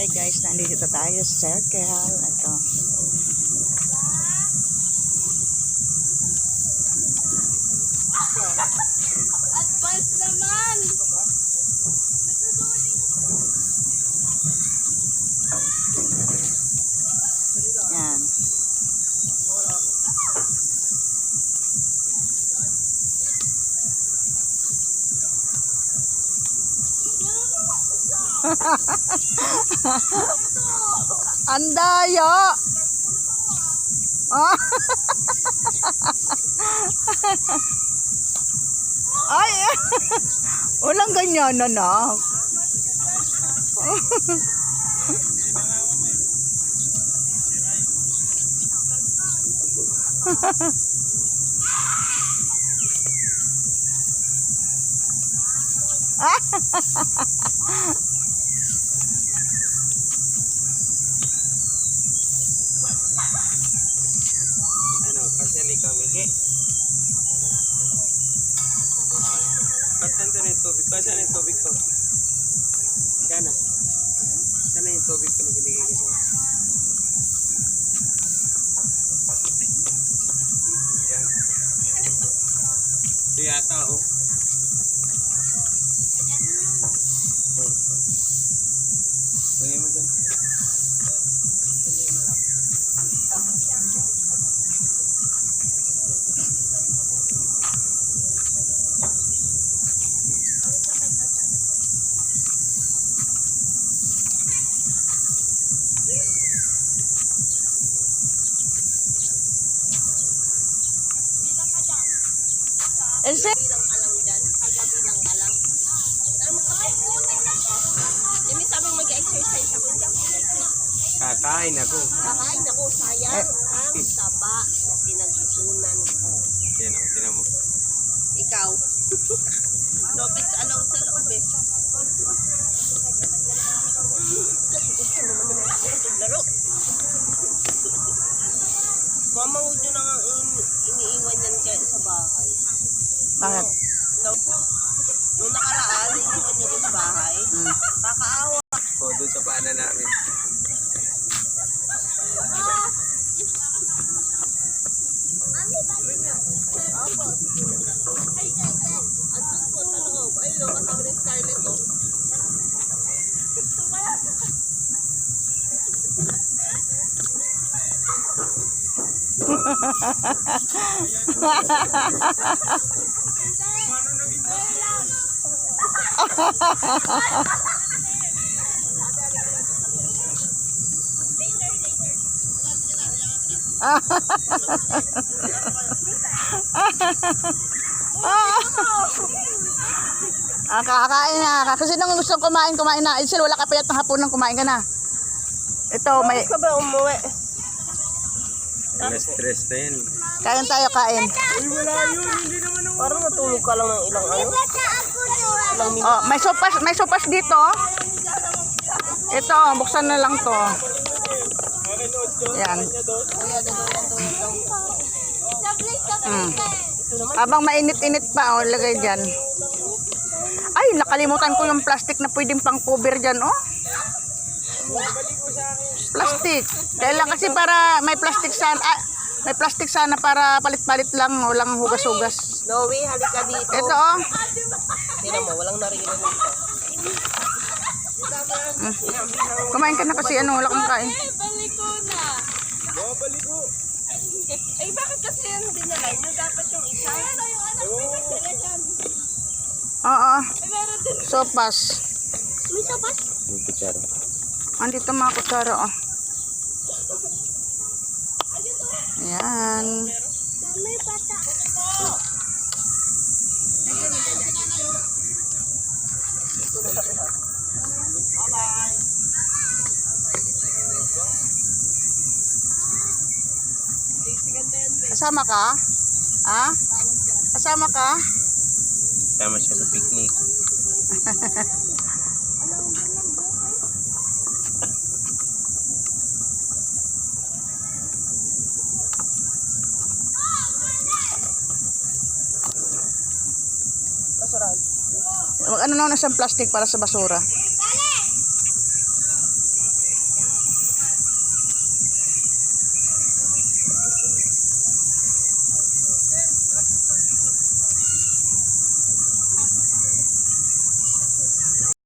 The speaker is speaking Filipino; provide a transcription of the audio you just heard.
Hi guys, nandito tayo sa circle. Ito. Advance naman! Yan. Andaya! Oh. Ay! Walang ganyan, anak. Ano, pasali kami ke? Patan to na yung tubig ko. Saan yung tubig ko? Kana? Saan na yung tubig ko na binigay ko sa'yo? Yan. Ito yata oh. Lagay mo dyan. Ese? Bilang ka lang dyan. Kagabilang ka lang. Demi sabi mag-exercise ako dyan. Kakain ako. Kakain ako, sayang ang taba na pinag-ipunan ko. Yan ako, tinan mo. Ikaw. Lopez allowed sa loob eh. Kasi gusto naman naman ako maglaro. Mama, huwag nyo na nga iniiwan yan kayo sa bahay. Bakit? Nung nakaraan, iniiwan nyo rin sa bahay. Kakaawa. O, doon sa paanan namin. Apo. Andun po sa loob. Ayun o, kasama ni Scarlett o. Kakain na. Kasi nung gusto kumain na. Isil, wala ka payat ng hapon nang kumain ka na. Ito, may... Ka ba umuwi? Alas stress na yan. Kain tayo, kain. Parang natulog ka lang ng ilang ano. Ilang minuto. Oh, may sopas dito. Ito, buksan na lang to. Yan. Habang mainit-init pa, oh, lagay dyan. Ay, nakalimutan ko yung plastic na pwedeng pang cover dyan, oh. Plastic. Kailan kasi para may plastic sana, may plastic sana para palit-palit lang, walang hugas-hugas. Noe, halika dito. Ito, oh. Tingnan mo, walang naririnig ko. Kumain ka na kasi ano, wala kang kain. Baliko na. Baliko. Eh, bakit kasi yan dinala nyo? Dapat yung isa. Ano yung anak ko? Dala dyan. Oo. Sopas. May sapas? Yung kutsara. Andito mga kutsara, oh. Ayan. May bata. Kasama ka? Ha? Kasama ka? Sama siya sa picnic. Ano na siyang plastic para sa basura.